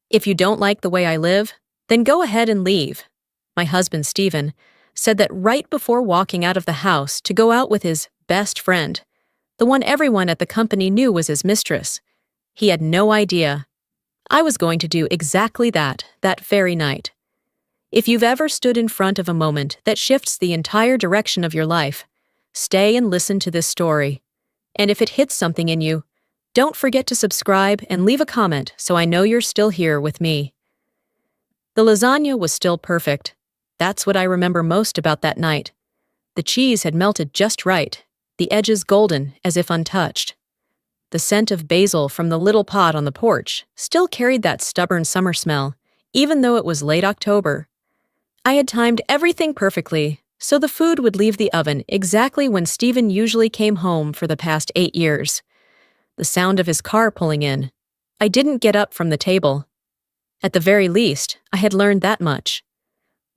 If you don't like the way I live, then go ahead and leave. My husband, Stephen, said that right before walking out of the house to go out with his best friend, the one everyone at the company knew was his mistress. He had no idea. I was going to do exactly that very night. If you've ever stood in front of a moment that shifts the entire direction of your life, stay and listen to this story. And if it hits something in you, don't forget to subscribe and leave a comment so I know you're still here with me. The lasagna was still perfect. That's what I remember most about that night. The cheese had melted just right, the edges golden as if untouched. The scent of basil from the little pot on the porch still carried that stubborn summer smell, even though it was late October. I had timed everything perfectly, so the food would leave the oven exactly when Stephen usually came home for the past 8 years. The sound of his car pulling in. I didn't get up from the table. At the very least, I had learned that much.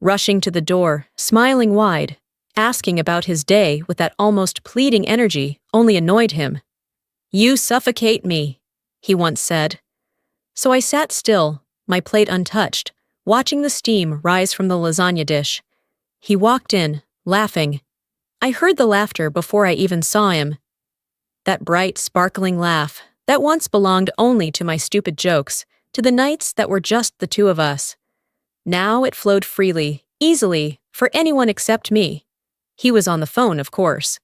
Rushing to the door, smiling wide, asking about his day with that almost pleading energy only annoyed him. "You suffocate me," he once said. So I sat still, my plate untouched, watching the steam rise from the lasagna dish. He walked in, laughing. I heard the laughter before I even saw him. That bright, sparkling laugh that once belonged only to my stupid jokes, to the nights that were just the two of us. Now it flowed freely, easily, for anyone except me. He was on the phone, of course.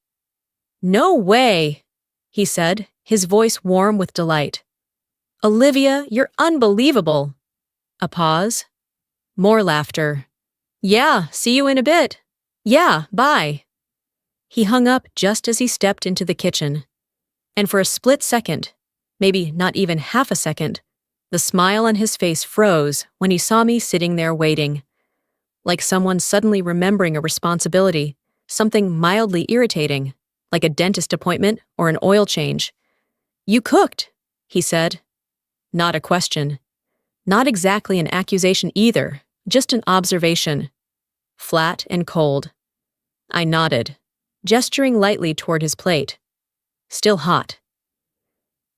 "No way," he said, his voice warm with delight. "Olivia, you're unbelievable." A pause. More laughter. "Yeah, see you in a bit. Yeah, bye." He hung up just as he stepped into the kitchen. And for a split second, maybe not even half a second, the smile on his face froze when he saw me sitting there waiting. Like someone suddenly remembering a responsibility, something mildly irritating, like a dentist appointment or an oil change. "You cooked," he said. Not a question. Not exactly an accusation either, just an observation. Flat and cold. I nodded, gesturing lightly toward his plate. Still hot.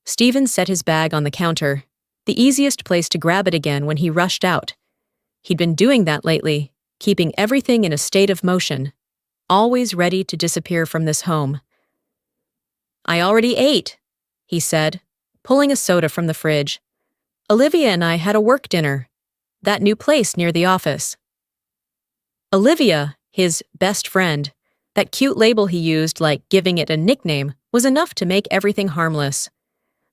Stephen set his bag on the counter, the easiest place to grab it again when he rushed out. He'd been doing that lately, keeping everything in a state of motion, always ready to disappear from this home. "I already ate," he said, pulling a soda from the fridge. "Olivia and I had a work dinner. That new place near the office." Olivia, his best friend, that cute label he used like giving it a nickname, was enough to make everything harmless.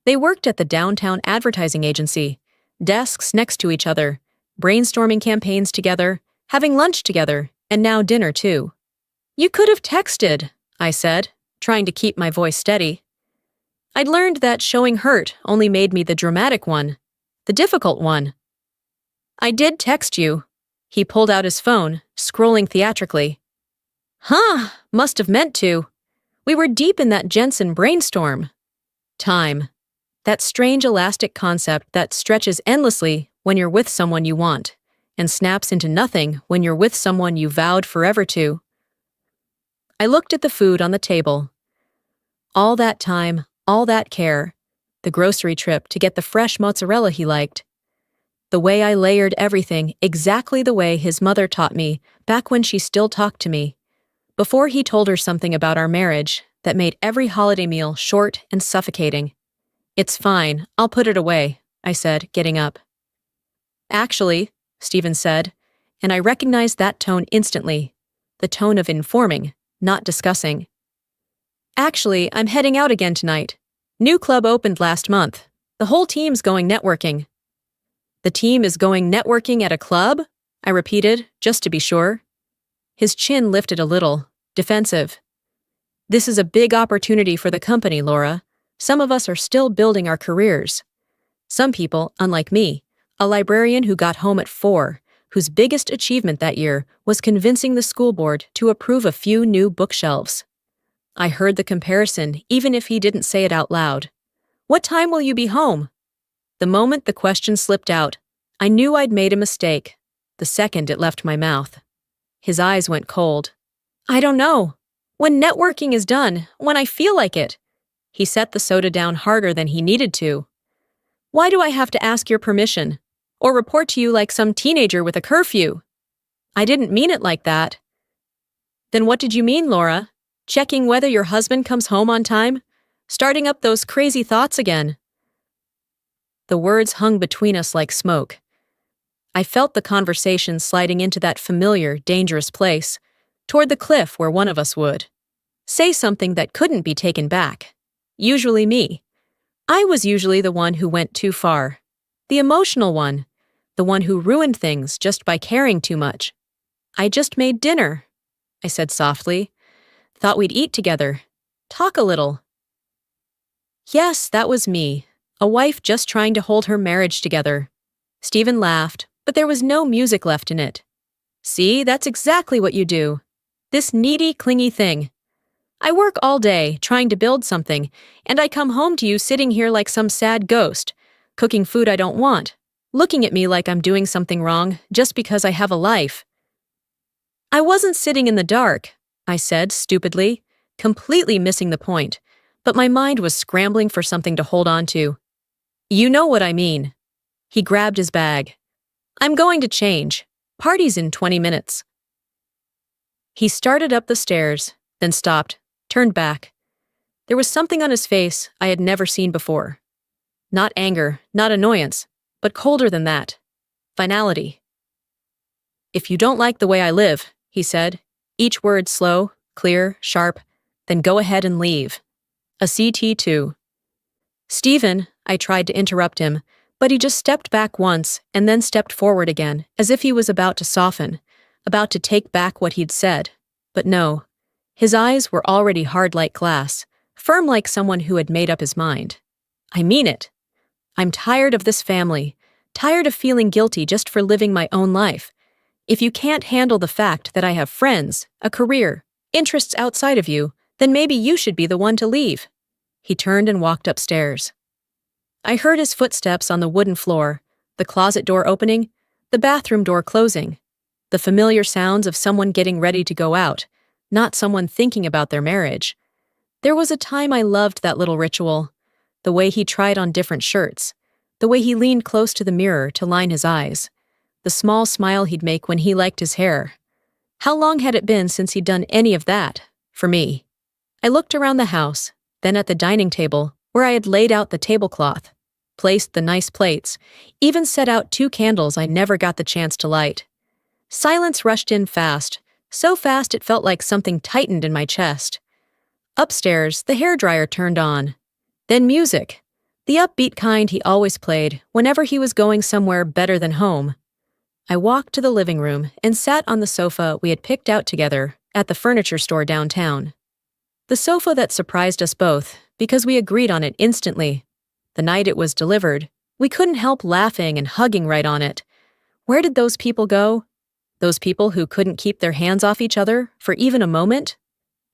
They worked at the downtown advertising agency, desks next to each other, brainstorming campaigns together, having lunch together, and now dinner too. "You could have texted," I said, trying to keep my voice steady. I'd learned that showing hurt only made me the dramatic one, the difficult one. "I did text you." He pulled out his phone, scrolling theatrically. "Huh, must have meant to. We were deep in that Jensen brainstorm." Time. That strange elastic concept that stretches endlessly when you're with someone you want, and snaps into nothing when you're with someone you vowed forever to. I looked at the food on the table. All that time, all that care, the grocery trip to get the fresh mozzarella he liked. The way I layered everything exactly the way his mother taught me back when she still talked to me, before he told her something about our marriage that made every holiday meal short and suffocating. "It's fine, I'll put it away," I said, getting up. "Actually," Stephen said, and I recognized that tone instantly, the tone of informing, not discussing. "Actually, I'm heading out again tonight. New club opened last month. The whole team's going networking." "The team is going networking at a club?" I repeated, just to be sure. His chin lifted a little, defensive. "This is a big opportunity for the company, Laura. Some of us are still building our careers. Some people, unlike me, a librarian who got home at 4, whose biggest achievement that year was convincing the school board to approve a few new bookshelves." I heard the comparison even if he didn't say it out loud. "What time will you be home?" The moment the question slipped out, I knew I'd made a mistake, the second it left my mouth. His eyes went cold. "I don't know. When networking is done, when I feel like it." He set the soda down harder than he needed to. Why do I have to ask your permission? Or report to you like some teenager with a curfew? I didn't mean it like that. Then what did you mean, Laura? Checking whether your husband comes home on time? Starting up those crazy thoughts again? The words hung between us like smoke. I felt the conversation sliding into that familiar, dangerous place, toward the cliff where one of us would say something that couldn't be taken back. Usually me. I was usually the one who went too far. The emotional one. The one who ruined things just by caring too much. I just made dinner, I said softly. Thought we'd eat together. Talk a little. Yes, that was me. A wife just trying to hold her marriage together. Stephen laughed, but there was no music left in it. See, that's exactly what you do. This needy, clingy thing. I work all day, trying to build something, and I come home to you sitting here like some sad ghost, cooking food I don't want, looking at me like I'm doing something wrong just because I have a life. I wasn't sitting in the dark, I said stupidly, completely missing the point, but my mind was scrambling for something to hold on to. You know what I mean. He grabbed his bag. I'm going to change. Party's in 20 minutes. He started up the stairs, then stopped, turned back. There was something on his face I had never seen before. Not anger, not annoyance, but colder than that. Finality. If you don't like the way I live, he said, each word slow, clear, sharp, then go ahead and leave. A CT2. Stephen, I tried to interrupt him, but he just stepped back once and then stepped forward again, as if he was about to soften, about to take back what he'd said. But no. His eyes were already hard like glass, firm like someone who had made up his mind. I mean it. I'm tired of this family, tired of feeling guilty just for living my own life. If you can't handle the fact that I have friends, a career, interests outside of you, then maybe you should be the one to leave. He turned and walked upstairs. I heard his footsteps on the wooden floor, the closet door opening, the bathroom door closing, the familiar sounds of someone getting ready to go out, not someone thinking about their marriage. There was a time I loved that little ritual, the way he tried on different shirts, the way he leaned close to the mirror to line his eyes, the small smile he'd make when he liked his hair. How long had it been since he'd done any of that, for me? I looked around the house, then at the dining table, where I had laid out the tablecloth, placed the nice plates, even set out 2 candles I never got the chance to light. Silence rushed in fast, so fast it felt like something tightened in my chest. Upstairs, the hairdryer turned on. Then music, the upbeat kind he always played whenever he was going somewhere better than home. I walked to the living room and sat on the sofa we had picked out together at the furniture store downtown. The sofa that surprised us both because we agreed on it instantly. The night it was delivered, we couldn't help laughing and hugging right on it. Where did those people go? Those people who couldn't keep their hands off each other for even a moment?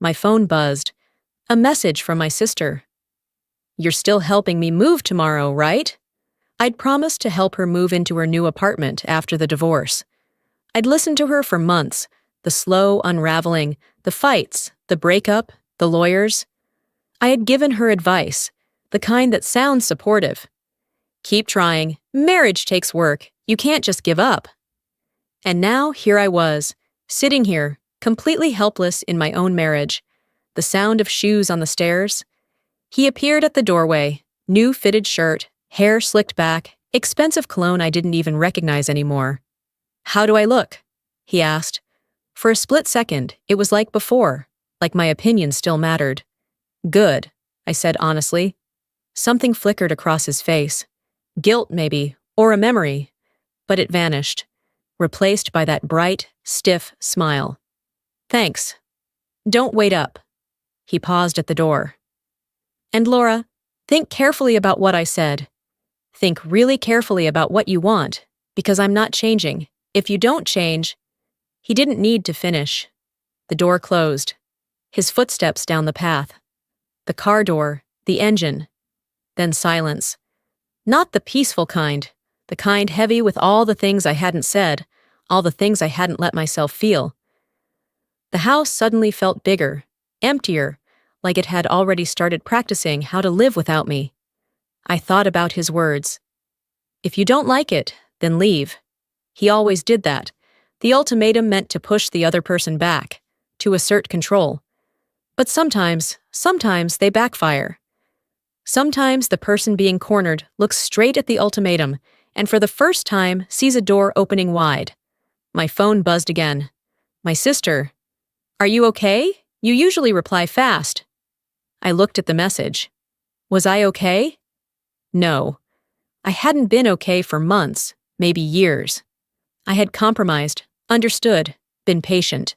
My phone buzzed. A message from my sister. You're still helping me move tomorrow, right? I'd promised to help her move into her new apartment after the divorce. I'd listened to her for months, the slow unraveling, the fights, the breakup, the lawyers. I had given her advice, the kind that sounds supportive. Keep trying. Marriage takes work. You can't just give up. And now here I was, sitting here, completely helpless in my own marriage. The sound of shoes on the stairs. He appeared at the doorway, new fitted shirt, hair slicked back, expensive cologne I didn't even recognize anymore. How do I look? He asked. For a split second, it was like before, like my opinion still mattered. Good, I said honestly. Something flickered across his face. Guilt, maybe, or a memory. But it vanished, replaced by that bright, stiff smile. Thanks. Don't wait up. He paused at the door. And Laura, think carefully about what I said. Think really carefully about what you want, because I'm not changing. If you don't change... He didn't need to finish. The door closed. His footsteps down the path. The car door, the engine. Then silence. Not the peaceful kind, the kind heavy with all the things I hadn't said, all the things I hadn't let myself feel. The house suddenly felt bigger, emptier, like it had already started practicing how to live without me. I thought about his words, If you don't like it, then leave. He always did that. The ultimatum meant to push the other person back, to assert control. But sometimes they backfire. Sometimes the person being cornered looks straight at the ultimatum and for the first time sees a door opening wide. My phone buzzed again. My sister. Are you okay? You usually reply fast. I looked at the message. Was I okay? No. I hadn't been okay for months, maybe years. I had compromised, understood, been patient.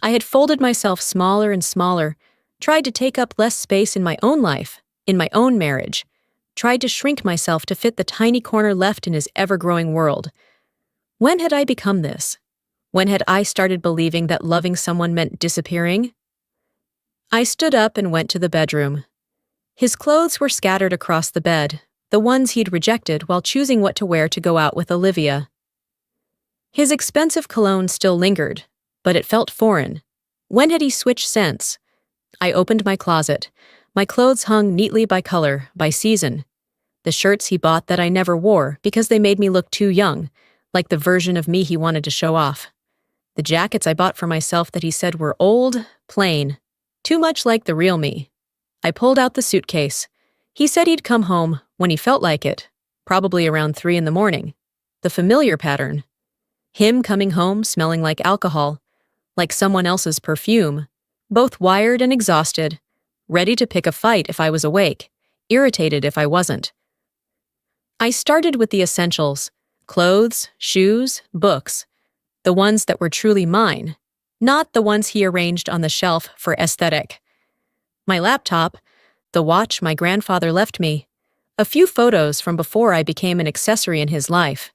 I had folded myself smaller and smaller, tried to take up less space in my own life, in my own marriage, tried to shrink myself to fit the tiny corner left in his ever-growing world. When had I become this? When had I started believing that loving someone meant disappearing? I stood up and went to the bedroom. His clothes were scattered across the bed, the ones he'd rejected while choosing what to wear to go out with Olivia. His expensive cologne still lingered, but it felt foreign. When had he switched scents? I opened my closet. My clothes hung neatly by color, by season. The shirts he bought that I never wore because they made me look too young, like the version of me he wanted to show off. The jackets I bought for myself that he said were old, plain, too much like the real me. I pulled out the suitcase. He said he'd come home when he felt like it, probably around 3 a.m. The familiar pattern. Him coming home smelling like alcohol, like someone else's perfume, both wired and exhausted, ready to pick a fight if I was awake, irritated if I wasn't. I started with the essentials: clothes, shoes, books, the ones that were truly mine, not the ones he arranged on the shelf for aesthetic. My laptop, the watch my grandfather left me, a few photos from before I became an accessory in his life.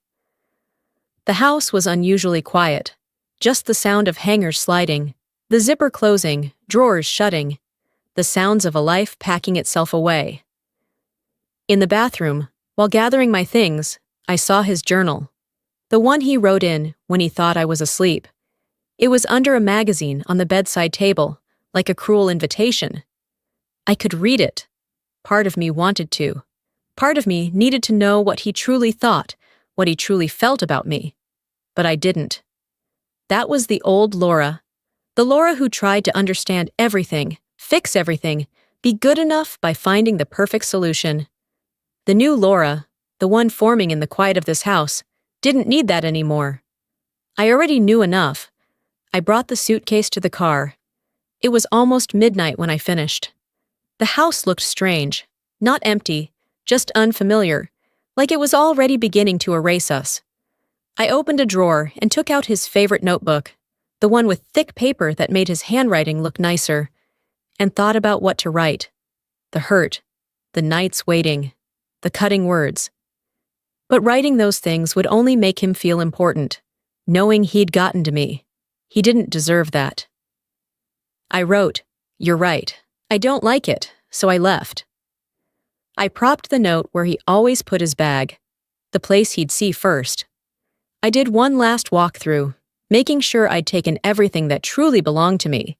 The house was unusually quiet, just the sound of hangers sliding, the zipper closing, drawers shutting, the sounds of a life packing itself away. In the bathroom, while gathering my things, I saw his journal, the one he wrote in when he thought I was asleep. It was under a magazine on the bedside table, like a cruel invitation. I could read it. Part of me wanted to. Part of me needed to know what he truly thought, what he truly felt about me. But I didn't. That was the old Laura. The Laura who tried to understand everything, fix everything, be good enough by finding the perfect solution. The new Laura, the one forming in the quiet of this house, didn't need that anymore. I already knew enough. I brought the suitcase to the car. It was almost midnight when I finished. The house looked strange, not empty, just unfamiliar, like it was already beginning to erase us. I opened a drawer and took out his favorite notebook, the one with thick paper that made his handwriting look nicer, and thought about what to write. The hurt, the nights waiting, the cutting words. But writing those things would only make him feel important, knowing he'd gotten to me. He didn't deserve that. I wrote, "You're right. I don't like it, so I left." I propped the note where he always put his bag, the place he'd see first. I did one last walkthrough, making sure I'd taken everything that truly belonged to me.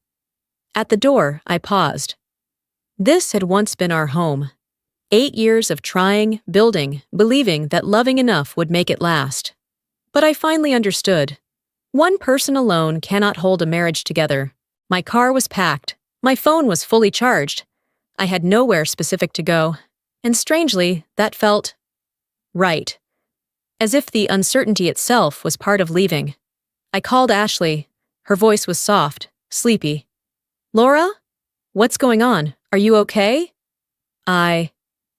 At the door, I paused. This had once been our home. 8 years of trying, building, believing that loving enough would make it last. But I finally understood. One person alone cannot hold a marriage together. My car was packed. My phone was fully charged. I had nowhere specific to go. And strangely, that felt right. As if the uncertainty itself was part of leaving. I called Ashley. Her voice was soft, sleepy. "Laura? What's going on? Are you okay?" "I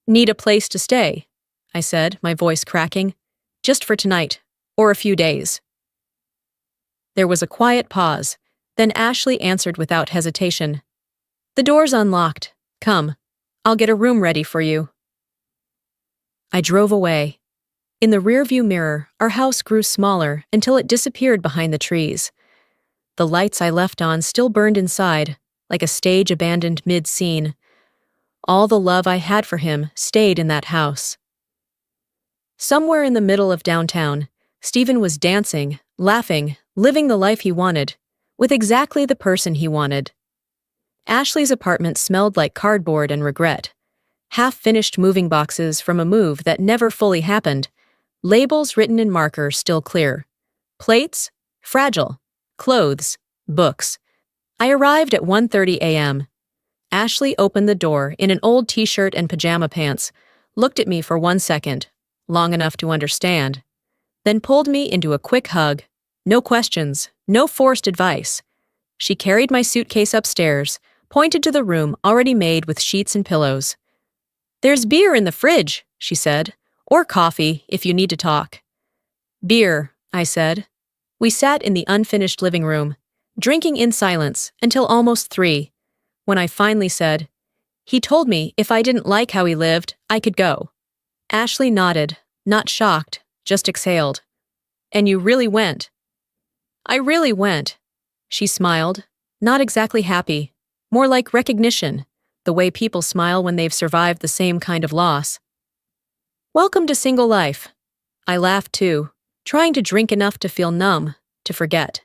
need a place to stay," I said, my voice cracking. "Just for tonight, or a few days." There was a quiet pause. Then Ashley answered without hesitation. "The door's unlocked. Come. I'll get a room ready for you." I drove away. In the rearview mirror, our house grew smaller until it disappeared behind the trees. The lights I left on still burned inside, like a stage abandoned mid-scene. All the love I had for him stayed in that house. Somewhere in the middle of downtown, Stephen was dancing, laughing, living the life he wanted, with exactly the person he wanted. Ashley's apartment smelled like cardboard and regret. Half-finished moving boxes from a move that never fully happened, Labels written in marker still clear. Plates? Fragile. Clothes? Books. I arrived at 1:30 a.m. Ashley opened the door in an old t-shirt and pajama pants, looked at me for 1 second, long enough to understand, then pulled me into a quick hug. No questions, no forced advice. She carried my suitcase upstairs, pointed to the room already made with sheets and pillows. "There's beer in the fridge," she said, "or coffee if you need to talk." "Beer," I said. We sat in the unfinished living room, drinking in silence until almost 3, when I finally said, "He told me if I didn't like how he lived, I could go." Ashley nodded, not shocked, just exhaled. "And you really went?" "I really went." She smiled, not exactly happy, more like recognition, the way people smile when they've survived the same kind of loss. "Welcome to single life." I laughed too, trying to drink enough to feel numb, to forget.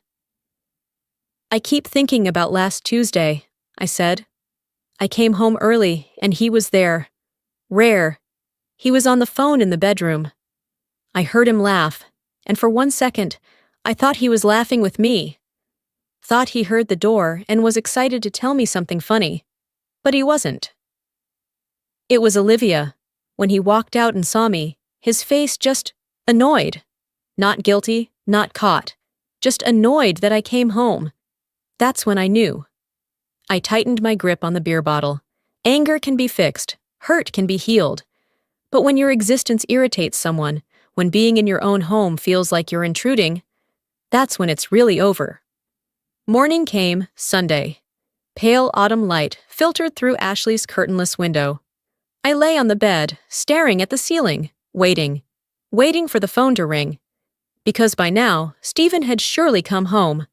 "I keep thinking about last Tuesday," I said. "I came home early, and he was there. Rare. He was on the phone in the bedroom. I heard him laugh, and for 1 second, I thought he was laughing with me. Thought he heard the door and was excited to tell me something funny. But he wasn't. It was Olivia. When he walked out and saw me, his face just annoyed. Not guilty, not caught. Just annoyed that I came home. That's when I knew. I tightened my grip on the beer bottle. Anger can be fixed. Hurt can be healed. But when your existence irritates someone, when being in your own home feels like you're intruding, that's when it's really over. Morning came, Sunday. Pale autumn light filtered through Ashley's curtainless window. I lay on the bed, staring at the ceiling, waiting for the phone to ring. Because by now, Stephen had surely come home.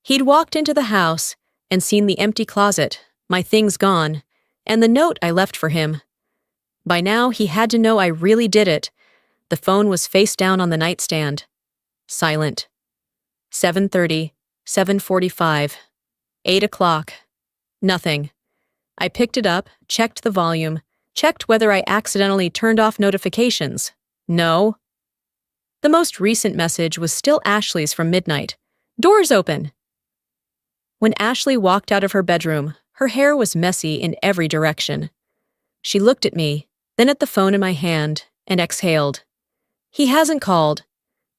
He'd walked into the house and seen the empty closet, my things gone, and the note I left for him. By now, he had to know I really did it. The phone was face down on the nightstand. Silent. 7:30, 7:45, 8 o'clock. Nothing. I picked it up, checked the volume, checked whether I accidentally turned off notifications. No. The most recent message was still Ashley's from midnight. "Doors open." When Ashley walked out of her bedroom, her hair was messy in every direction. She looked at me, then at the phone in my hand, and exhaled. "He hasn't called."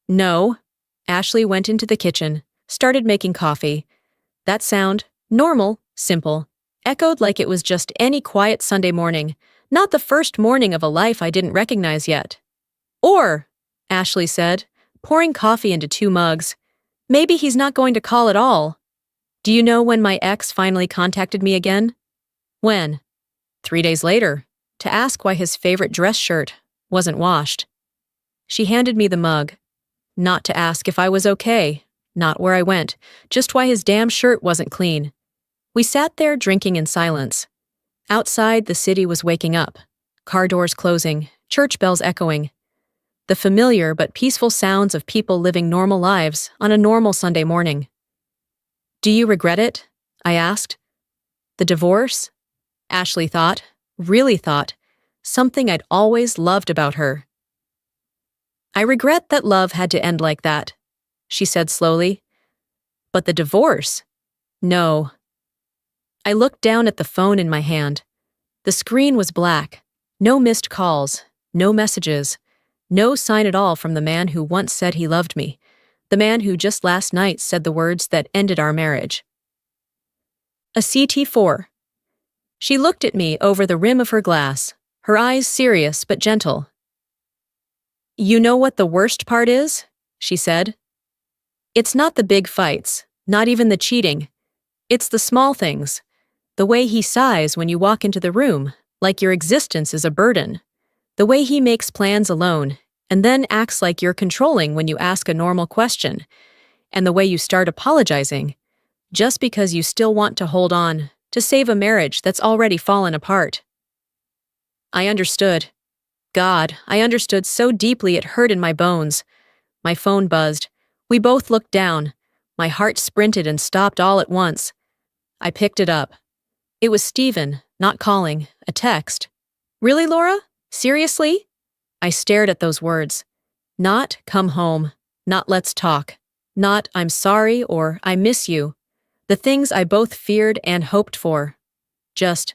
"No." Ashley went into the kitchen, started making coffee. That sound, normal, simple, echoed like it was just any quiet Sunday morning, not the first morning of a life I didn't recognize yet. "Or," Ashley said, pouring coffee into 2 mugs, "maybe he's not going to call at all." "Do you know when my ex finally contacted me again?" "When?" 3 days later, to ask why his favorite dress shirt wasn't washed. She handed me the mug. Not to ask if I was okay, not where I went, just why his damn shirt wasn't clean. We sat there drinking in silence. Outside, the city was waking up. Car doors closing, church bells echoing. The familiar but peaceful sounds of people living normal lives on a normal Sunday morning. "Do you regret it?" I asked. "The divorce?" Ashley thought, really thought, something I'd always loved about her. "I regret that love had to end like that," she said slowly. "But the divorce? No." I looked down at the phone in my hand. The screen was black. No missed calls, no messages, no sign at all from the man who once said he loved me, the man who just last night said the words that ended our marriage. A CT4. She looked at me over the rim of her glass, her eyes serious but gentle. "You know what the worst part is?" she said. "It's not the big fights, not even the cheating. It's the small things. The way he sighs when you walk into the room, like your existence is a burden. The way he makes plans alone, and then acts like you're controlling when you ask a normal question. And the way you start apologizing, just because you still want to hold on, to save a marriage that's already fallen apart." I understood. God, I understood so deeply it hurt in my bones. My phone buzzed. We both looked down. My heart sprinted and stopped all at once. I picked it up. It was Stephen, not calling, a text. "Really, Laura? Seriously?" I stared at those words. Not "come home," not "let's talk," not "I'm sorry" or "I miss you." The things I both feared and hoped for. Just,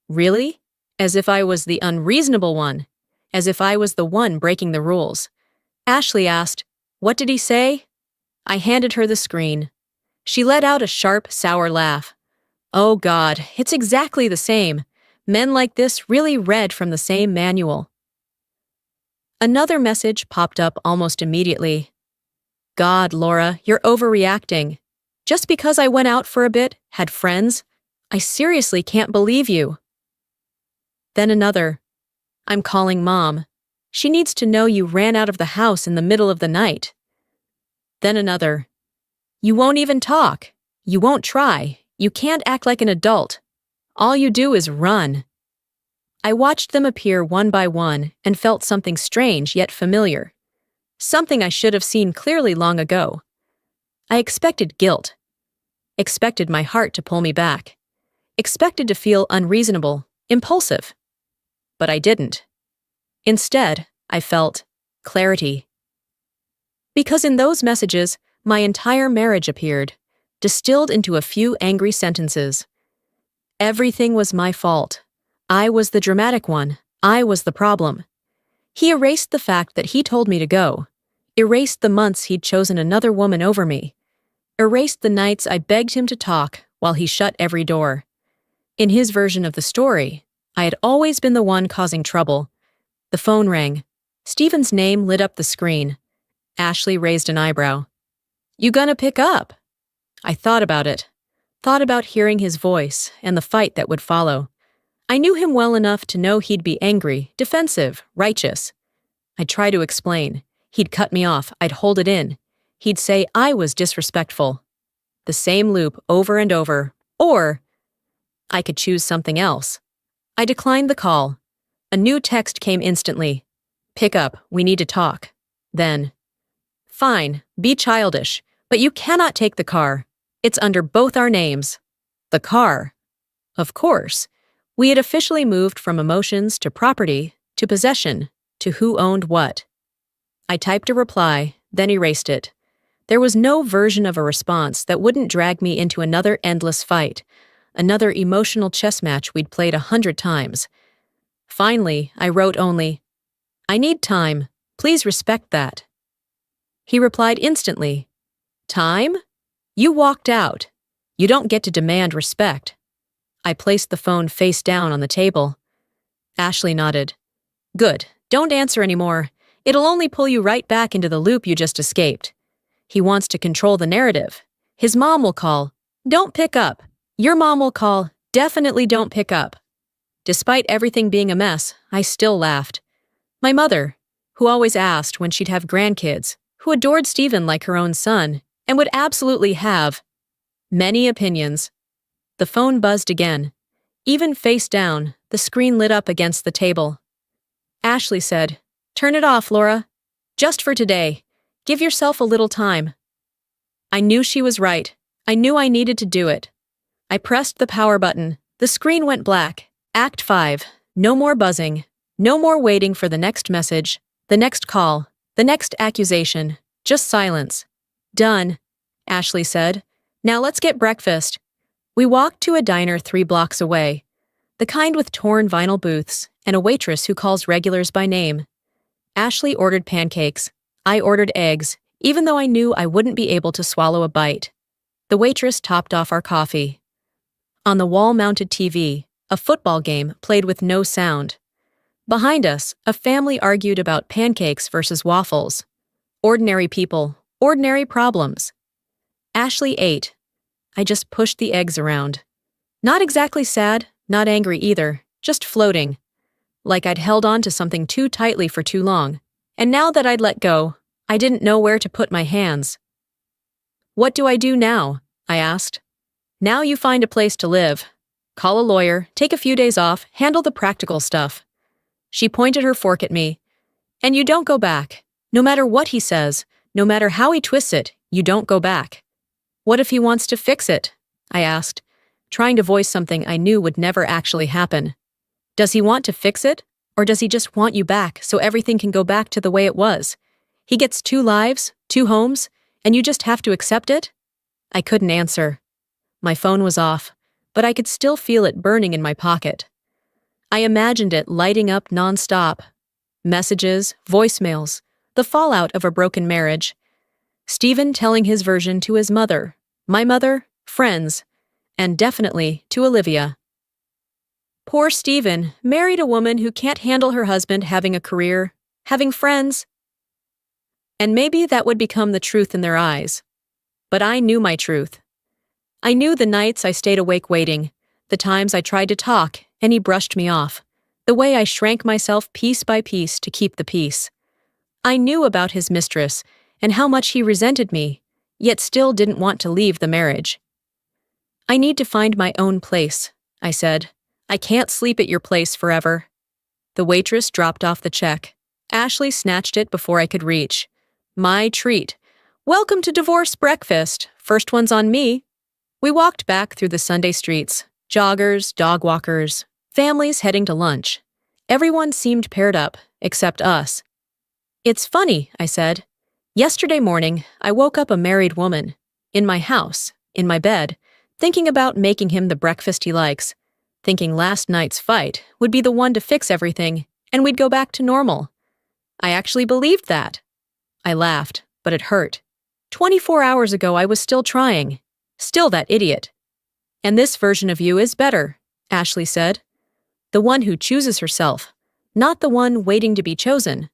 "Really?" As if I was the unreasonable one. As if I was the one breaking the rules. Ashley asked, "What did he say?" I handed her the screen. She let out a sharp, sour laugh. "Oh God, it's exactly the same. Men like this really read from the same manual." Another message popped up almost immediately. "God, Laura, you're overreacting. Just because I went out for a bit, had friends, I seriously can't believe you." Then another. "I'm calling Mom. She needs to know you ran out of the house in the middle of the night." Then another. "You won't even talk. You won't try. You can't act like an adult. All you do is run." I watched them appear one by one and felt something strange yet familiar. Something I should have seen clearly long ago. I expected guilt. Expected my heart to pull me back. Expected to feel unreasonable, impulsive. But I didn't. Instead, I felt clarity. Because in those messages, my entire marriage appeared, distilled into a few angry sentences. Everything was my fault. I was the dramatic one. I was the problem. He erased the fact that he told me to go. Erased the months he'd chosen another woman over me. Erased the nights I begged him to talk while he shut every door. In his version of the story, I had always been the one causing trouble. The phone rang. Stephen's name lit up the screen. Ashley raised an eyebrow. "You gonna pick up?" I thought about it. Thought about hearing his voice and the fight that would follow. I knew him well enough to know he'd be angry, defensive, righteous. I'd try to explain. He'd cut me off. I'd hold it in. He'd say I was disrespectful. The same loop over and over. Or I could choose something else. I declined the call. A new text came instantly. "Pick up. We need to talk." Then, "Fine, be childish, but you cannot take the car. It's under both our names." The car. Of course. We had officially moved from emotions to property, to possession, to who owned what. I typed a reply, then erased it. There was no version of a response that wouldn't drag me into another endless fight, another emotional chess match we'd played 100 times. Finally, I wrote only, "I need time. Please respect that." He replied instantly, "Time? You walked out. You don't get to demand respect." I placed the phone face down on the table. Ashley nodded. "Good. Don't answer anymore. It'll only pull you right back into the loop you just escaped." He wants to control the narrative. His mom will call, "Don't pick up." Your mom will call, "Definitely don't pick up." Despite everything being a mess, I still laughed. My mother, who always asked when she'd have grandkids, who adored Stephen like her own son, and would absolutely have many opinions. The phone buzzed again. Even face down, the screen lit up against the table. Ashley said, "Turn it off, Laura. Just for today. Give yourself a little time." I knew she was right. I knew I needed to do it. I pressed the power button. The screen went black. Act 5. No more buzzing. No more waiting for the next message, the next call, the next accusation. Just silence. "Done," Ashley said. "Now let's get breakfast." We walked to a diner 3 blocks away, the kind with torn vinyl booths and a waitress who calls regulars by name. Ashley ordered pancakes. I ordered eggs, even though I knew I wouldn't be able to swallow a bite. The waitress topped off our coffee. On the wall-mounted TV, a football game played with no sound. Behind us, a family argued about pancakes versus waffles. Ordinary people, ordinary problems. Ashley ate. I just pushed the eggs around. Not exactly sad, not angry either, just floating. Like I'd held on to something too tightly for too long, and now that I'd let go, I didn't know where to put my hands. "What do I do now?" I asked. "Now you find a place to live. Call a lawyer, take a few days off, handle the practical stuff." She pointed her fork at me. "And you don't go back. No matter what he says, no matter how he twists it, you don't go back." "What if he wants to fix it?" I asked, trying to voice something I knew would never actually happen. "Does he want to fix it, or does he just want you back so everything can go back to the way it was?" He gets 2 lives, 2 homes, and you just have to accept it? I couldn't answer. My phone was off, but I could still feel it burning in my pocket. I imagined it lighting up nonstop. Messages, voicemails, the fallout of a broken marriage. Stephen telling his version to his mother, my mother, friends, and definitely to Olivia. Poor Stephen married a woman who can't handle her husband having a career, having friends. And maybe that would become the truth in their eyes. But I knew my truth. I knew the nights I stayed awake waiting, the times I tried to talk and he brushed me off, the way I shrank myself piece by piece to keep the peace. I knew about his mistress and how much he resented me, yet still didn't want to leave the marriage. I need to find my own place, I said. I can't sleep at your place forever. The waitress dropped off the check. Ashley snatched it before I could reach. My treat. Welcome to divorce breakfast. First one's on me. We walked back through the Sunday streets. Joggers, dog walkers, families heading to lunch. Everyone seemed paired up, except us. It's funny, I said. Yesterday morning, I woke up a married woman. In my house, in my bed, thinking about making him the breakfast he likes. Thinking last night's fight would be the one to fix everything, and we'd go back to normal. I actually believed that. I laughed, but it hurt. 24 hours ago I was still trying. Still that idiot. And this version of you is better, Ashley said. The one who chooses herself, not the one waiting to be chosen.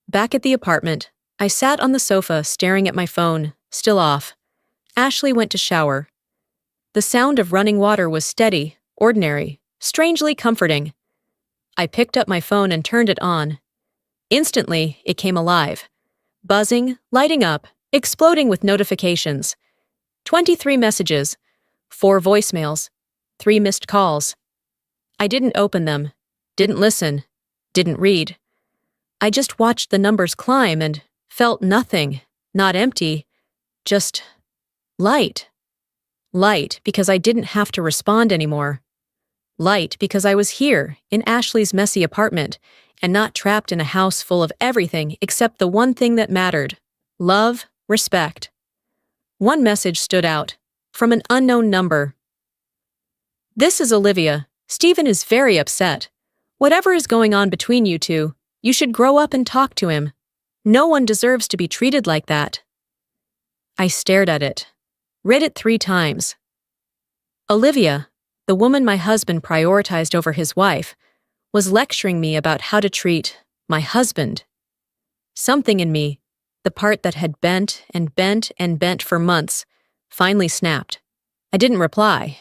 Back at the apartment, I sat on the sofa staring at my phone, still off. Ashley went to shower. The sound of running water was steady, ordinary, strangely comforting. I picked up my phone and turned it on. Instantly, it came alive. Buzzing, lighting up, exploding with notifications. 23 messages, 4 voicemails, 3 missed calls. I didn't open them, didn't listen, didn't read. I just watched the numbers climb and felt nothing, not empty, just light. Light because I didn't have to respond anymore. Light because I was here, in Ashley's messy apartment, and not trapped in a house full of everything except the one thing that mattered: love, respect. One message stood out, from an unknown number. This is Olivia. Stephen is very upset. Whatever is going on between you two, you should grow up and talk to him. No one deserves to be treated like that. I stared at it, read it 3 times. Olivia, the woman my husband prioritized over his wife, was lecturing me about how to treat my husband. Something in me, the part that had bent and bent and bent for months, finally snapped. I didn't reply,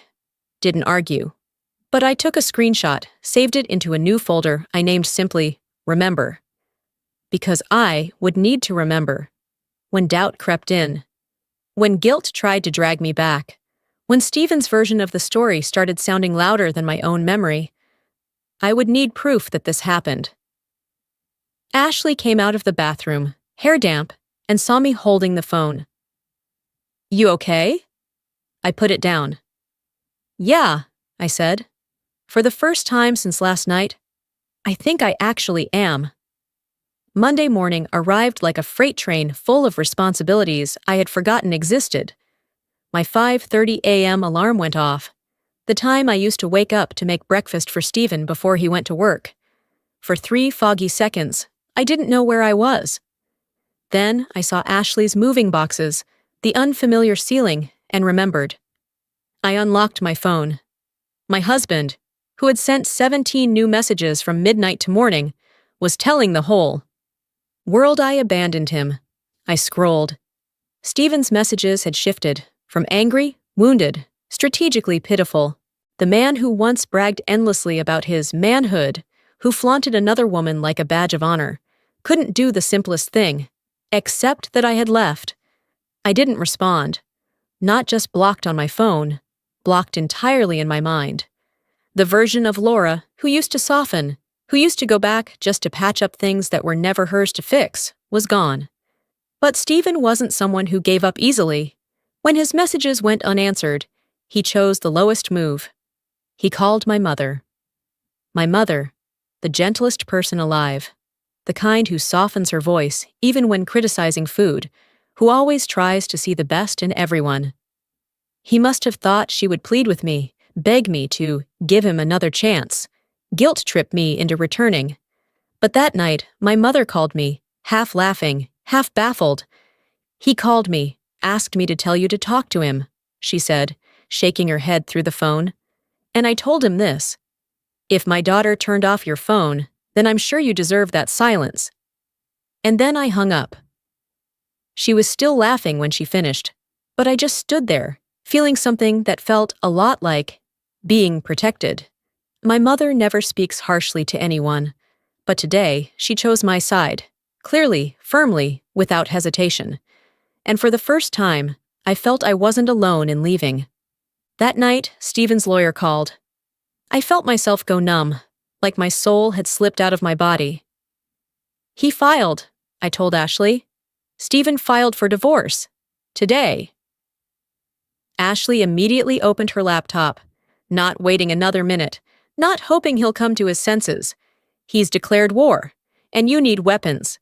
didn't argue. But I took a screenshot, saved it into a new folder I named simply Remember. Because I would need to remember. When doubt crept in. When guilt tried to drag me back. When Stephen's version of the story started sounding louder than my own memory, I would need proof that this happened. Ashley came out of the bathroom, hair damp, and saw me holding the phone. You okay? I put it down. Yeah, I said. For the first time since last night, I think I actually am. Monday morning arrived like a freight train full of responsibilities I had forgotten existed. My 5:30 a.m. alarm went off, the time I used to wake up to make breakfast for Stephen before he went to work. For 3 foggy seconds, I didn't know where I was. Then I saw Ashley's moving boxes, the unfamiliar ceiling, and remembered. I unlocked my phone. My husband, who had sent 17 new messages from midnight to morning, was telling the whole world I abandoned him. I scrolled. Stephen's messages had shifted. From angry, wounded, strategically pitiful, the man who once bragged endlessly about his manhood, who flaunted another woman like a badge of honor, couldn't do the simplest thing, except that I had left. I didn't respond. Not just blocked on my phone, blocked entirely in my mind. The version of Laura who used to soften, who used to go back just to patch up things that were never hers to fix, was gone. But Stephen wasn't someone who gave up easily. When his messages went unanswered, he chose the lowest move. He called my mother. My mother, the gentlest person alive. the kind who softens her voice even when criticizing food, who always tries to see the best in everyone. He must have thought she would plead with me, beg me to give him another chance, guilt-trip me into returning. But that night, my mother called me, half laughing, half baffled. "He called me, asked me to tell you to talk to him," she said, shaking her head through the phone. "And I told him this. If my daughter turned off your phone, then I'm sure you deserve that silence." And then I hung up. She was still laughing when she finished, but I just stood there, feeling something that felt a lot like being protected. My mother never speaks harshly to anyone, but today she chose my side, clearly, firmly, without hesitation. And for the first time, I felt I wasn't alone in leaving. That night, Stephen's lawyer called. I felt myself go numb, like my soul had slipped out of my body. "He filed," I told Ashley. "Stephen filed for divorce. Today." Ashley immediately opened her laptop, not waiting another minute, not hoping he'll come to his senses. "He's declared war, and you need weapons."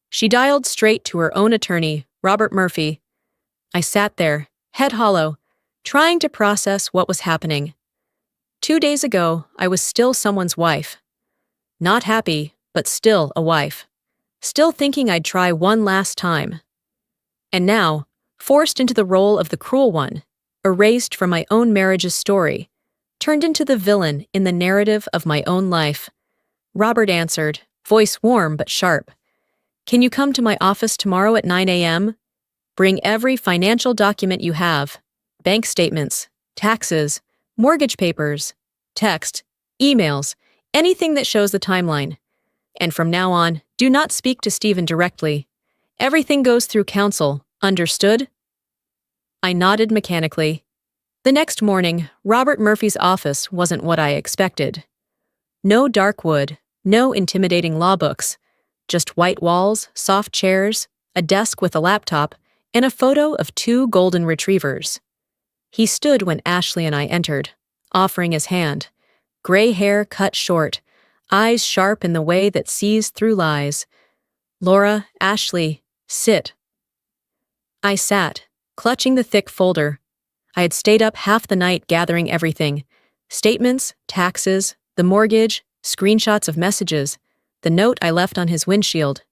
She dialed straight to her own attorney, Robert Murphy. I sat there, head hollow, trying to process what was happening. 2 days ago, I was still someone's wife. Not happy, but still a wife. Still thinking I'd try one last time. And now, forced into the role of the cruel one, erased from my own marriage's story, turned into the villain in the narrative of my own life. Robert answered, voice warm but sharp. "Can you come to my office tomorrow at 9 a.m.? Bring every financial document you have, bank statements, taxes, mortgage papers, text, emails, anything that shows the timeline. And from now on, do not speak to Stephen directly. Everything goes through counsel, understood?" I nodded mechanically. The next morning, Robert Murphy's office wasn't what I expected. No dark wood, no intimidating law books, just white walls, soft chairs, a desk with a laptop, and a photo of 2 golden retrievers. He stood when Ashley and I entered, offering his hand. Gray hair cut short, eyes sharp in the way that sees through lies. "Laura, Ashley, sit." I sat, clutching the thick folder. I had stayed up half the night gathering everything. Statements, taxes, the mortgage, screenshots of messages, the note I left on his windshield.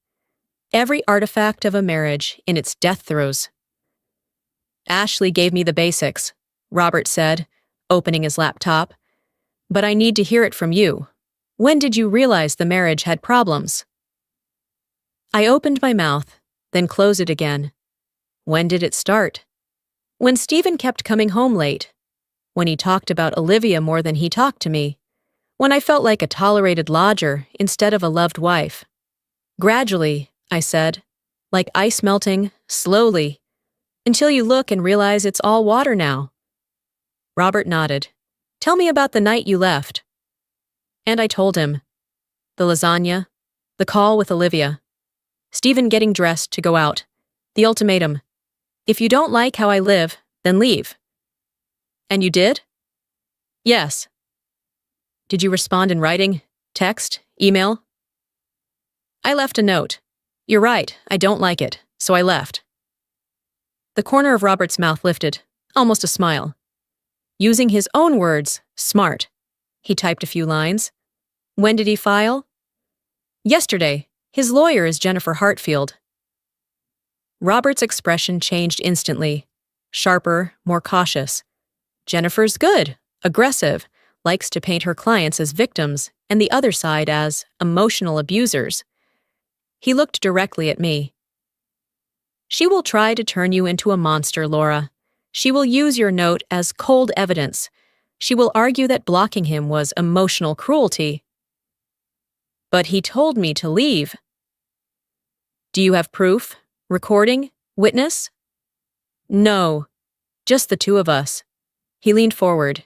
Every artifact of a marriage in its death throes. "Ashley gave me the basics," Robert said, opening his laptop. "But I need to hear it from you. When did you realize the marriage had problems?" I opened my mouth, then closed it again. When did it start? When Stephen kept coming home late. When he talked about Olivia more than he talked to me. When I felt like a tolerated lodger instead of a loved wife. "Gradually," I said, "like ice melting, slowly, until you look and realize it's all water now." Robert nodded. "Tell me about the night you left." And I told him. The lasagna, the call with Olivia, Stephen getting dressed to go out, the ultimatum. "If you don't like how I live, then leave." "And you did?" "Yes." "Did you respond in writing, text, email?" "I left a note. You're right, I don't like it, so I left." The corner of Robert's mouth lifted, almost a smile. Using his own words, smart. He typed a few lines. "When did he file?" "Yesterday. His lawyer is Jennifer Hartfield." Robert's expression changed instantly. Sharper, more cautious. "Jennifer's good, aggressive, likes to paint her clients as victims and the other side as emotional abusers." He looked directly at me. "She will try to turn you into a monster, Laura. She will use your note as cold evidence. She will argue that blocking him was emotional cruelty." "But he told me to leave." "Do you have proof? Recording? Witness?" "No. Just the 2 of us." He leaned forward.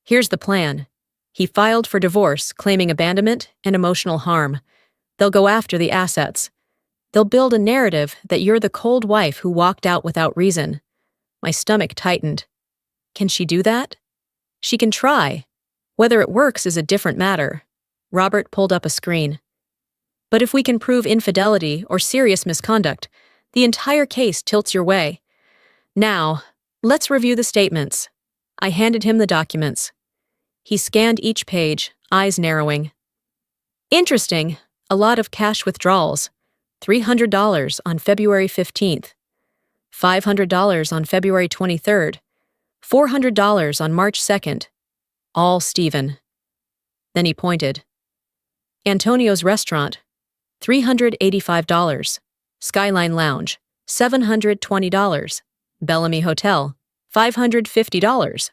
"Here's the plan. He filed for divorce, claiming abandonment and emotional harm. They'll go after the assets. They'll build a narrative that you're the cold wife who walked out without reason." My stomach tightened. Can she do that? She can try. Whether it works is a different matter. Robert pulled up a screen. But if we can prove infidelity or serious misconduct, the entire case tilts your way. Now, let's review the statements. I handed him the documents. He scanned each page, eyes narrowing. Interesting, a lot of cash withdrawals. $300 on February 15th, $500 on February 23rd, $400 on March 2nd. All Stephen. Then he pointed. Antonio's Restaurant, $385. Skyline Lounge, $720. Bellamy Hotel, $550.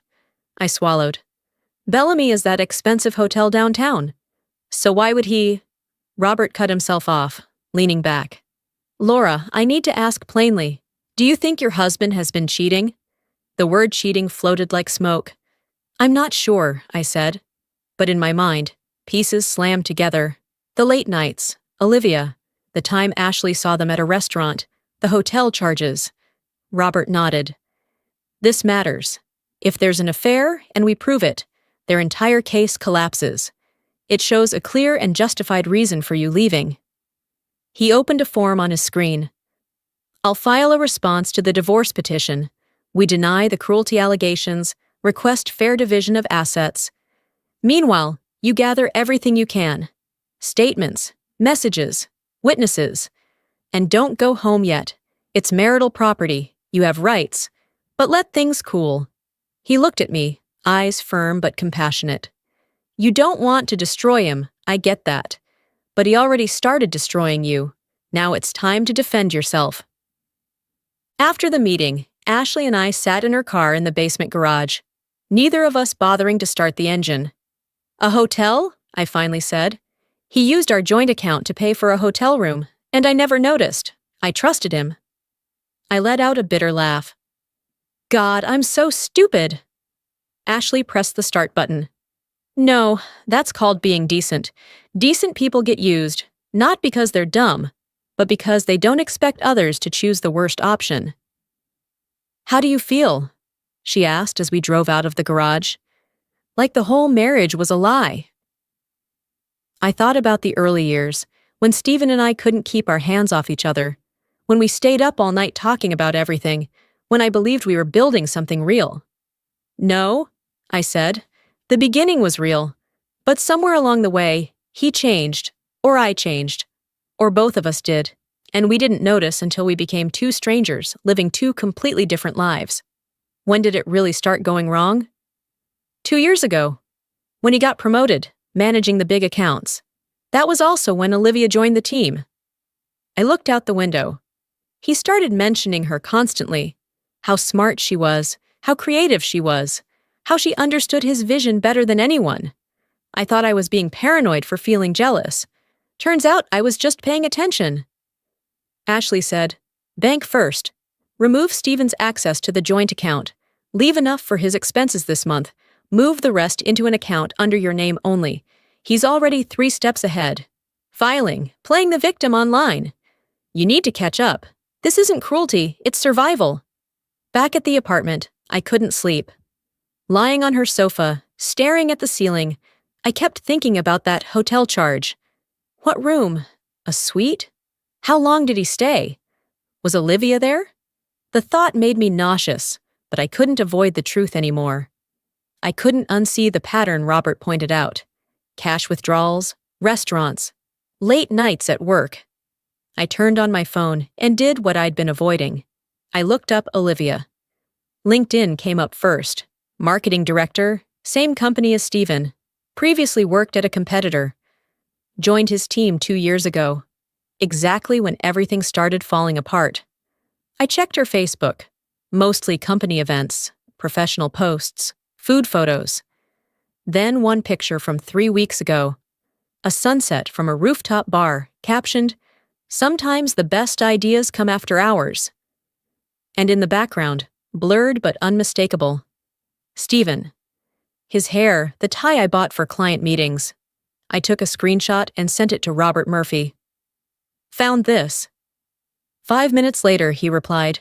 I swallowed. Bellamy is that expensive hotel downtown. So why would he? Robert cut himself off, leaning back. Laura, I need to ask plainly. Do you think your husband has been cheating? The word cheating floated like smoke. I'm not sure, I said. But in my mind, pieces slammed together. The late nights, Olivia, the time Ashley saw them at a restaurant, the hotel charges. Robert nodded. This matters. If there's an affair and we prove it, their entire case collapses. It shows a clear and justified reason for you leaving. He opened a form on his screen. I'll file a response to the divorce petition. We deny the cruelty allegations, request fair division of assets. Meanwhile, you gather everything you can. Statements, messages, witnesses. And don't go home yet. It's marital property. You have rights. But let things cool. He looked at me, eyes firm but compassionate. You don't want to destroy him, I get that. But he already started destroying you. Now it's time to defend yourself. After the meeting, Ashley and I sat in her car in the basement garage, neither of us bothering to start the engine. A hotel? I finally said. He used our joint account to pay for a hotel room, and I never noticed. I trusted him. I let out a bitter laugh. God, I'm so stupid. Ashley pressed the start button. No, that's called being decent. Decent people get used, not because they're dumb, but because they don't expect others to choose the worst option. How do you feel? She asked as we drove out of the garage. Like the whole marriage was a lie. I thought about the early years, when Stephen and I couldn't keep our hands off each other, when we stayed up all night talking about everything, when I believed we were building something real. No, I said. The beginning was real, but somewhere along the way, he changed, or I changed, or both of us did, and we didn't notice until we became two strangers living two completely different lives. When did it really start going wrong? 2 years ago, when he got promoted, managing the big accounts. That was also when Olivia joined the team. I looked out the window. He started mentioning her constantly, how smart she was, how creative she was, how she understood his vision better than anyone. I thought I was being paranoid for feeling jealous. Turns out I was just paying attention. Ashley said, Bank first. Remove Stephen's access to the joint account. Leave enough for his expenses this month. Move the rest into an account under your name only. He's already 3 steps ahead. Filing, playing the victim online. You need to catch up. This isn't cruelty, it's survival. Back at the apartment, I couldn't sleep. Lying on her sofa, staring at the ceiling, I kept thinking about that hotel charge. What room? A suite? How long did he stay? Was Olivia there? The thought made me nauseous, but I couldn't avoid the truth anymore. I couldn't unsee the pattern Robert pointed out. Cash withdrawals, restaurants, late nights at work. I turned on my phone and did what I'd been avoiding. I looked up Olivia. LinkedIn came up first. Marketing director, same company as Stephen. Previously worked at a competitor. Joined his team 2 years ago. Exactly when everything started falling apart. I checked her Facebook. Mostly company events, professional posts, food photos. Then one picture from 3 weeks ago. A sunset from a rooftop bar, captioned, Sometimes the best ideas come after hours. And in the background, blurred but unmistakable, Stephen. His hair, the tie I bought for client meetings. I took a screenshot and sent it to Robert Murphy. Found this. 5 minutes later, he replied,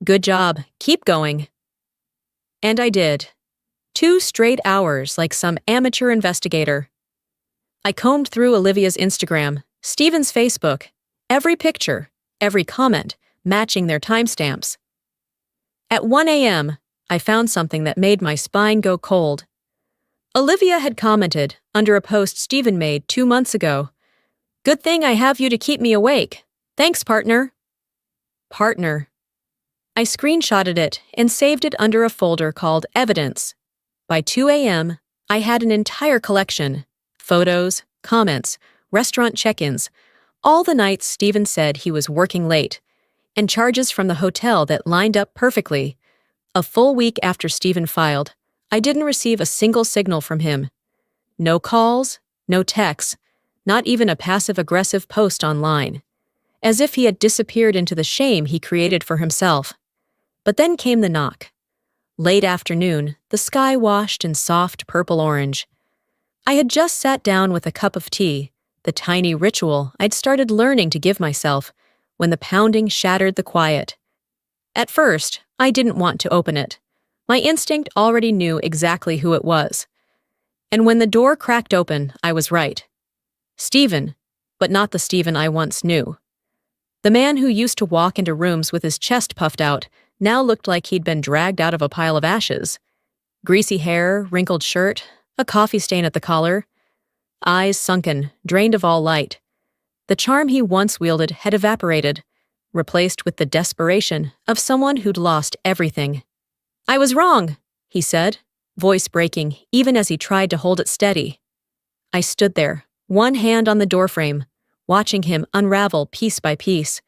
Good job, keep going. And I did. 2 straight hours like some amateur investigator. I combed through Olivia's Instagram, Steven's Facebook, every picture, every comment, matching their timestamps. At 1 a.m., I found something that made my spine go cold. Olivia had commented under a post Steven made 2 months ago. "Good thing I have you to keep me awake. Thanks, partner." Partner. I screenshotted it and saved it under a folder called Evidence. By 2 a.m., I had an entire collection: photos, comments, restaurant check-ins, all the nights Steven said he was working late, and charges from the hotel that lined up perfectly. A full week after Steven filed, I didn't receive a single signal from him. No calls, no texts, not even a passive-aggressive post online. As if he had disappeared into the shame he created for himself. But then came the knock. Late afternoon, the sky washed in soft purple-orange. I had just sat down with a cup of tea, the tiny ritual I'd started learning to give myself, when the pounding shattered the quiet. At first, I didn't want to open it. My instinct already knew exactly who it was. And when the door cracked open, I was right. Steven, but not the Steven I once knew. The man who used to walk into rooms with his chest puffed out now looked like he'd been dragged out of a pile of ashes. Greasy hair, wrinkled shirt, a coffee stain at the collar. Eyes sunken, drained of all light. The charm he once wielded had evaporated, replaced with the desperation of someone who'd lost everything. "I was wrong," he said, voice breaking even as he tried to hold it steady. I stood there, one hand on the doorframe, watching him unravel piece by piece.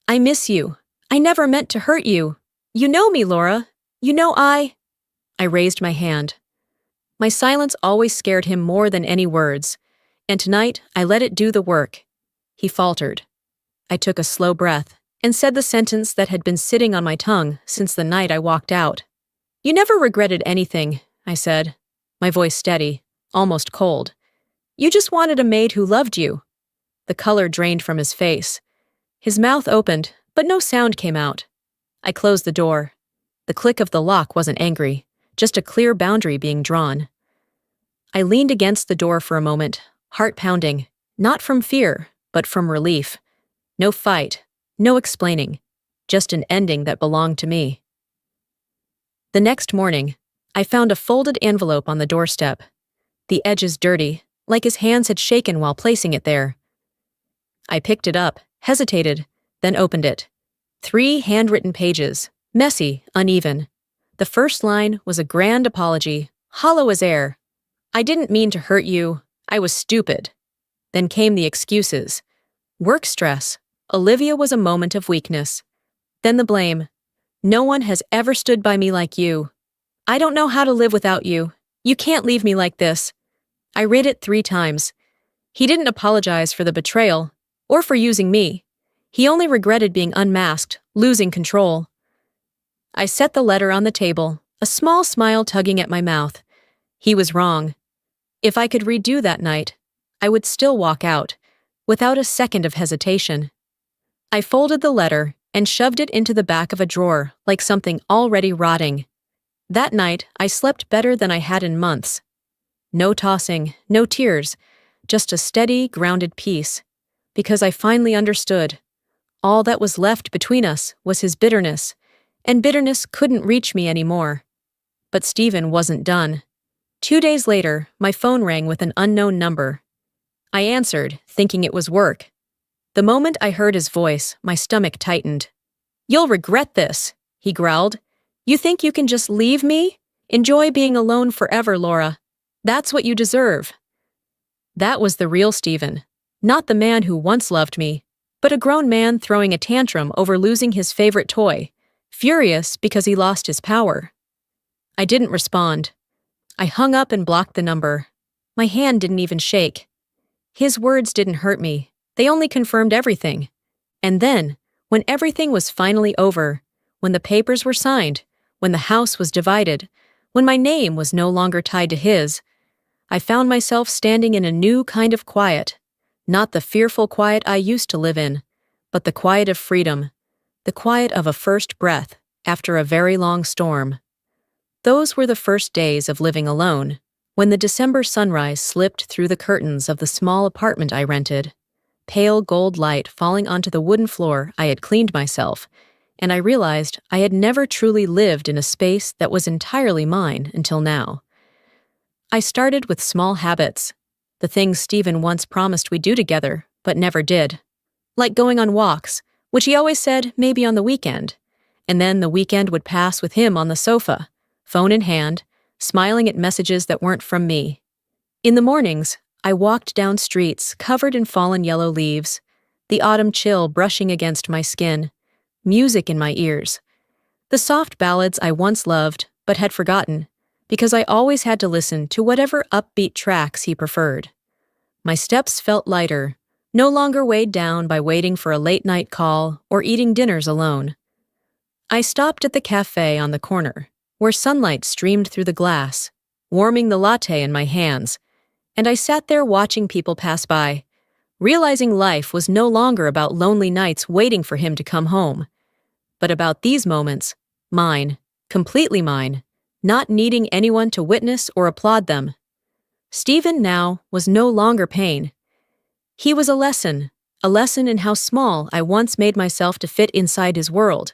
"I miss you. I never meant to hurt you. You know me, Laura. You know I raised my hand. My silence always scared him more than any words, and tonight I let it do the work. He faltered. I took a slow breath and said the sentence that had been sitting on my tongue since the night I walked out. "You never regretted anything," I said, my voice steady, almost cold. "You just wanted a maid who loved you." The color drained from his face. His mouth opened, but no sound came out. I closed the door. The click of the lock wasn't angry, just a clear boundary being drawn. I leaned against the door for a moment, heart pounding, not from fear, but from relief. No fight, no explaining, just an ending that belonged to me. The next morning, I found a folded envelope on the doorstep. The edges dirty, like his hands had shaken while placing it there. I picked it up, hesitated, then opened it. 3 handwritten pages, messy, uneven. The first line was a grand apology, hollow as air. "I didn't mean to hurt you. I was stupid." Then came the excuses. Work stress. Olivia was a moment of weakness. Then the blame. "No one has ever stood by me like you. I don't know how to live without you. You can't leave me like this." I read it 3 times. He didn't apologize for the betrayal, or for using me. He only regretted being unmasked, losing control. I set the letter on the table, a small smile tugging at my mouth. He was wrong. If I could redo that night, I would still walk out, without a second of hesitation. I folded the letter and shoved it into the back of a drawer like something already rotting. That night, I slept better than I had in months. No tossing, no tears, just a steady, grounded peace. Because I finally understood. All that was left between us was his bitterness, and bitterness couldn't reach me anymore. But Steven wasn't done. 2 days later, my phone rang with an unknown number. I answered, thinking it was work. The moment I heard his voice, my stomach tightened. "You'll regret this," he growled. "You think you can just leave me? Enjoy being alone forever, Laura. That's what you deserve." That was the real Steven, not the man who once loved me, but a grown man throwing a tantrum over losing his favorite toy, furious because he lost his power. I didn't respond. I hung up and blocked the number. My hand didn't even shake. His words didn't hurt me. They only confirmed everything. And then, when everything was finally over, when the papers were signed, when the house was divided, when my name was no longer tied to his, I found myself standing in a new kind of quiet. Not the fearful quiet I used to live in, but the quiet of freedom, the quiet of a first breath after a very long storm. Those were the first days of living alone, when the December sunrise slipped through the curtains of the small apartment I rented. pale gold light falling onto the wooden floor I had cleaned myself, and I realized I had never truly lived in a space that was entirely mine until now. I started with small habits, the things Stephen once promised we'd do together, but never did. Like going on walks, which he always said maybe on the weekend. And then the weekend would pass with him on the sofa, phone in hand, smiling at messages that weren't from me. In the mornings, I walked down streets covered in fallen yellow leaves, the autumn chill brushing against my skin, music in my ears. The soft ballads I once loved but had forgotten, because I always had to listen to whatever upbeat tracks he preferred. My steps felt lighter, no longer weighed down by waiting for a late-night call or eating dinners alone. I stopped at the cafe on the corner, where sunlight streamed through the glass, warming the latte in my hands, and I sat there watching people pass by, realizing life was no longer about lonely nights waiting for him to come home, but about these moments, mine, completely mine, not needing anyone to witness or applaud them. Stephen now was no longer pain. He was a lesson in how small I once made myself to fit inside his world,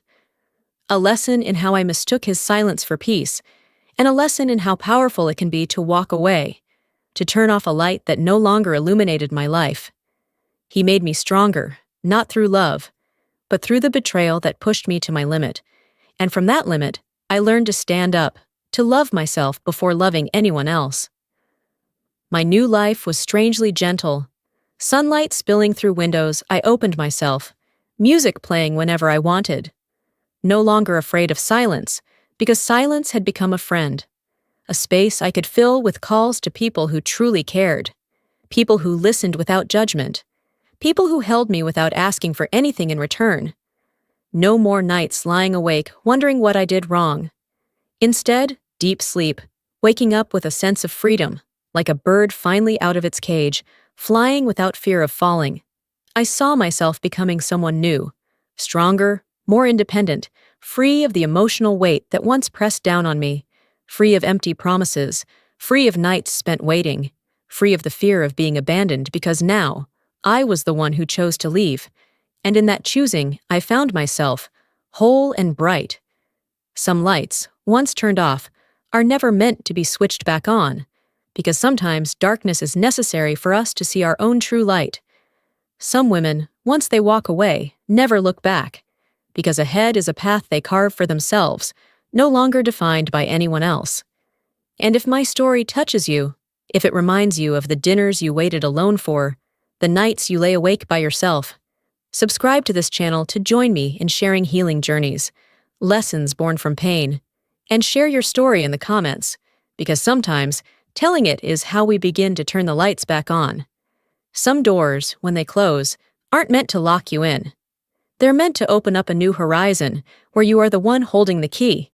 a lesson in how I mistook his silence for peace, and a lesson in how powerful it can be to walk away, to turn off a light that no longer illuminated my life. He made me stronger, not through love, but through the betrayal that pushed me to my limit, and from that limit, I learned to stand up, to love myself before loving anyone else. My new life was strangely gentle. Sunlight spilling through windows, I opened myself, music playing whenever I wanted. No longer afraid of silence, because silence had become a friend. A space I could fill with calls to people who truly cared, people who listened without judgment, people who held me without asking for anything in return. No more nights lying awake wondering what I did wrong. Instead, deep sleep, waking up with a sense of freedom, like a bird finally out of its cage, flying without fear of falling. I saw myself becoming someone new, stronger, more independent, free of the emotional weight that once pressed down on me, free of empty promises, free of nights spent waiting, free of the fear of being abandoned because now I was the one who chose to leave, and in that choosing I found myself, whole and bright. Some lights, once turned off, are never meant to be switched back on, because sometimes darkness is necessary for us to see our own true light. Some women, once they walk away, never look back, because ahead is a path they carve for themselves, no longer defined by anyone else. And if my story touches you, if it reminds you of the dinners you waited alone for, the nights you lay awake by yourself, subscribe to this channel to join me in sharing healing journeys, lessons born from pain, and share your story in the comments, because sometimes telling it is how we begin to turn the lights back on. Some doors, when they close, aren't meant to lock you in. They're meant to open up a new horizon where you are the one holding the key.